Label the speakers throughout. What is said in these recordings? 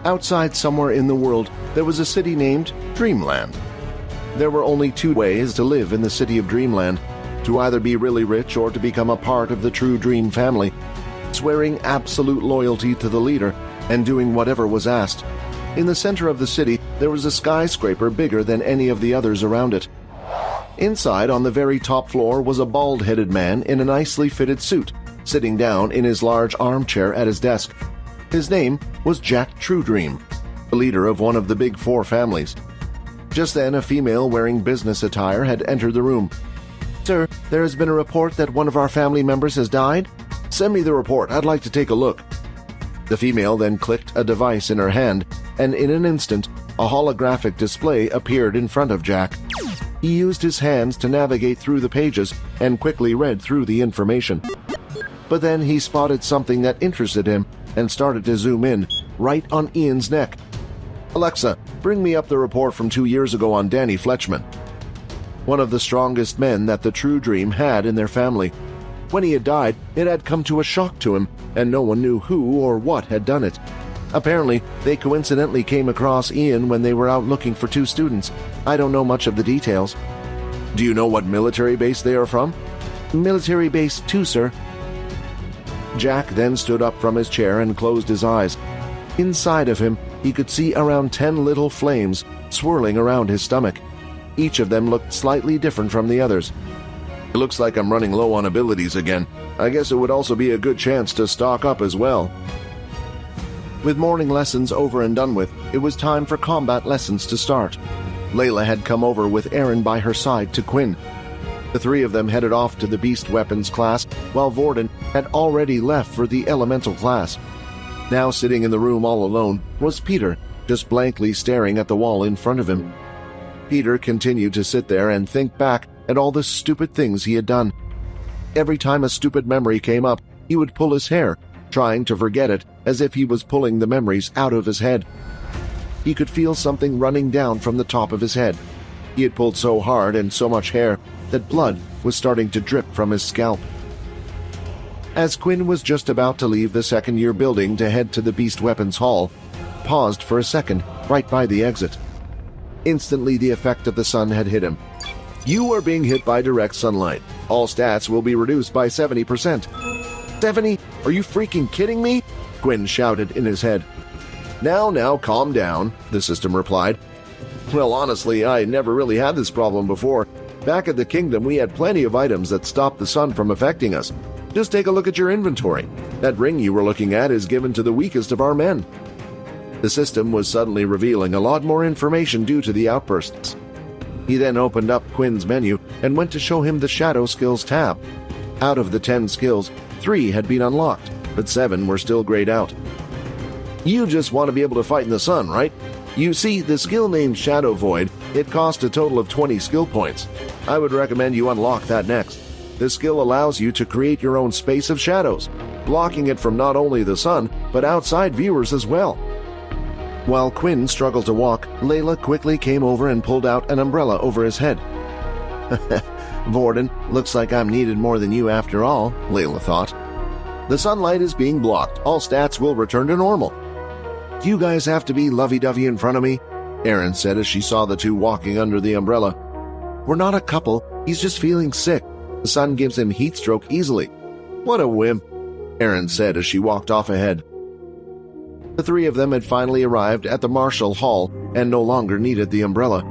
Speaker 1: Outside somewhere in the world, there was a city named Dreamland. There were only two ways to live in the city of Dreamland, to either be really rich or to become a part of the Truedream family, swearing absolute loyalty to the leader and doing whatever was asked. In the center of the city, there was a skyscraper bigger than any of the others around it. Inside, on the very top floor, was a bald-headed man in a nicely fitted suit, sitting down in his large armchair at his desk. His name was Jack Truedream, the leader of one of the big four families. Just then, a female wearing business attire had entered the room. "Sir, there has been a report that one of our family members has died. Send me the report. I'd like to take a look." The female then clicked a device in her hand, and in an instant, a holographic display appeared in front of Jack. He used his hands to navigate through the pages and quickly read through the information. But then he spotted something that interested him and started to zoom in, right on Ian's neck. "Alexa, bring me up the report from 2 years ago on Danny Fletchman," one of the strongest men that the Truedream had in their family. When he had died, it had come to a shock to him, and no one knew who or what had done it. Apparently, they coincidentally came across Ian when they were out looking for two students. I don't know much of the details. "Do you know what military base they are from?" "Military Base 2, sir." Jack then stood up from his chair and closed his eyes. Inside of him, he could see around 10 little flames swirling around his stomach. Each of them looked slightly different from the others. "It looks like I'm running low on abilities again. I guess it would also be a good chance to stock up as well." With morning lessons over and done with, it was time for combat lessons to start. Layla had come over with Aaron by her side to Quinn. The three of them headed off to the beast weapons class, while Vorden had already left for the elemental class. Now sitting in the room all alone was Peter, just blankly staring at the wall in front of him. Peter continued to sit there and think back at all the stupid things he had done. Every time a stupid memory came up, he would pull his hair, trying to forget it as if he was pulling the memories out of his head. He could feel something running down from the top of his head. He had pulled so hard and so much hair that blood was starting to drip from his scalp. As Quinn was just about to leave the second-year building to head to the Beast Weapons Hall, paused for a second right by the exit. Instantly, the effect of the sun had hit him. "You are being hit by direct sunlight. All stats will be reduced by 70%. "70? Are you freaking kidding me?" Quinn shouted in his head. Now, calm down," the system replied. "Well, honestly, I never really had this problem before. Back at the kingdom, we had plenty of items that stopped the sun from affecting us. Just take a look at your inventory. That ring you were looking at is given to the weakest of our men." The system was suddenly revealing a lot more information due to the outbursts. He then opened up Quinn's menu and went to show him the Shadow Skills tab. Out of the 10 skills, 3 had been unlocked, but 7 were still grayed out. "You just want to be able to fight in the sun, right? You see, the skill named Shadow Void, it costs a total of 20 skill points. I would recommend you unlock that next. This skill allows you to create your own space of shadows, blocking it from not only the sun, but outside viewers as well." While Quinn struggled to walk, Layla quickly came over and pulled out an umbrella over his head. "Vorden, looks like I'm needed more than you after all," Layla thought. "The sunlight is being blocked. All stats will return to normal." "Do you guys have to be lovey-dovey in front of me?" Aaron said as she saw the two walking under the umbrella. "We're not a couple. He's just feeling sick. The sun gives him heat stroke easily." "What a wimp," Aaron said as she walked off ahead. The three of them had finally arrived at the Marshall Hall and no longer needed the umbrella.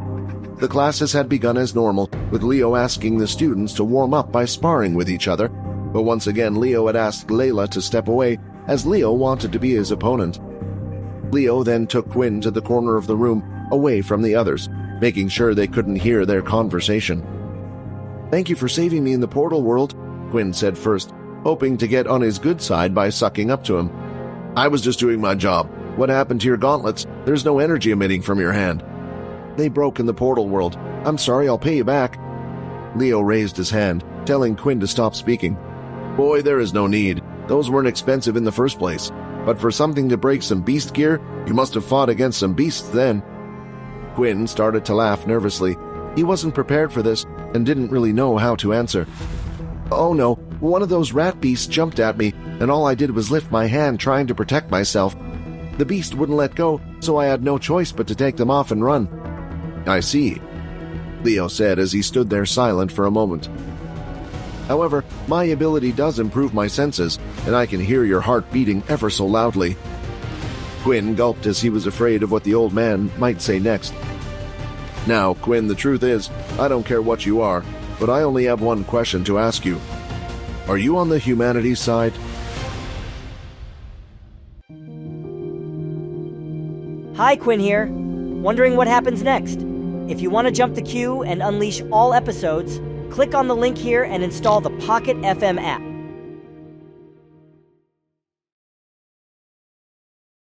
Speaker 1: The classes had begun as normal, with Leo asking the students to warm up by sparring with each other, but once again Leo had asked Layla to step away, as Leo wanted to be his opponent. Leo then took Quinn to the corner of the room, away from the others, making sure they couldn't hear their conversation. "Thank you for saving me in the portal world," Quinn said first, hoping to get on his good side by sucking up to him. "I was just doing my job. What happened to your gauntlets? There's no energy emitting from your hand." "They broke in the portal world. I'm sorry, I'll pay you back." Leo raised his hand, telling Quinn to stop speaking. "Boy, there is no need. Those weren't expensive in the first place. But for something to break some beast gear, you must have fought against some beasts then." Quinn started to laugh nervously. He wasn't prepared for this and didn't really know how to answer. "Oh no, one of those rat beasts jumped at me, and all I did was lift my hand trying to protect myself." The beast wouldn't let go, so I had no choice but to take them off and run." "I see," Leo said as he stood there silent for a moment. "However, my ability does improve my senses, and I can hear your heart beating ever so loudly." Quinn gulped as he was afraid of what the old man might say next. "Now, Quinn, the truth is, I don't care what you are, but I only have one question to ask you. Are you on the humanities side?"
Speaker 2: Hi, Quinn here. Wondering what happens next? If you want to jump the queue and unleash all episodes, click on the link here and install the Pocket FM app.